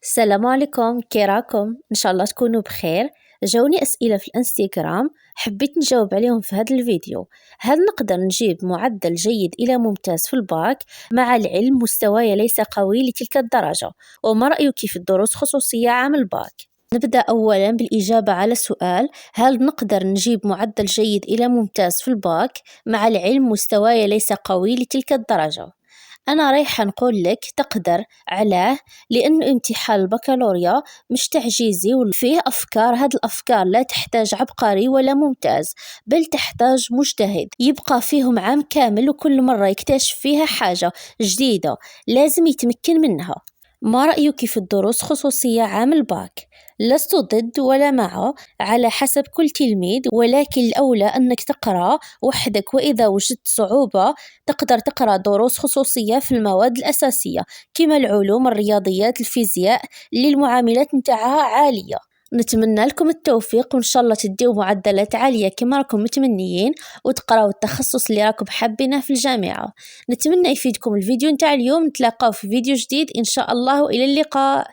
السلام عليكم، كي راكم؟ ان شاء الله تكونوا بخير. جاوني اسئله في الانستغرام، حبيت نجاوب عليهم في هذا الفيديو. هل نقدر نجيب معدل جيد الى ممتاز في الباك؟ مع العلم مستواي ليس قوي لتلك الدرجه، وما رايك في الدروس خصوصيه عام الباك؟ نبدأ أولا بالإجابة على السؤال: هل نقدر نجيب معدل جيد إلى ممتاز في الباك؟ مع العلم مستواي ليس قوي لتلك الدرجة. أنا رايحة نقول لك تقدر. علاه؟ لأنه امتحان البكالوريا مش تعجيزي وفيه أفكار، هاد الأفكار لا تحتاج عبقري ولا ممتاز، بل تحتاج مجتهد يبقى فيهم عام كامل وكل مرة يكتشف فيها حاجة جديدة لازم يتمكن منها. ما رأيك في الدروس خصوصية عام الباك؟ لست ضد ولا مع، على حسب كل تلميذ، ولكن الأولى أنك تقرأ وحدك، وإذا وجدت صعوبة تقدر تقرأ دروس خصوصية في المواد الأساسية كما العلوم، الرياضيات، الفيزياء اللي المعاملات نتاعها عالية. نتمنى لكم التوفيق، وإن شاء الله تديو معدلات عالية كما راكم متمنيين، وتقراو التخصص اللي راكم حابينه في الجامعة. نتمنى يفيدكم الفيديو نتاع اليوم، نتلاقاو في فيديو جديد إن شاء الله، وإلى اللقاء.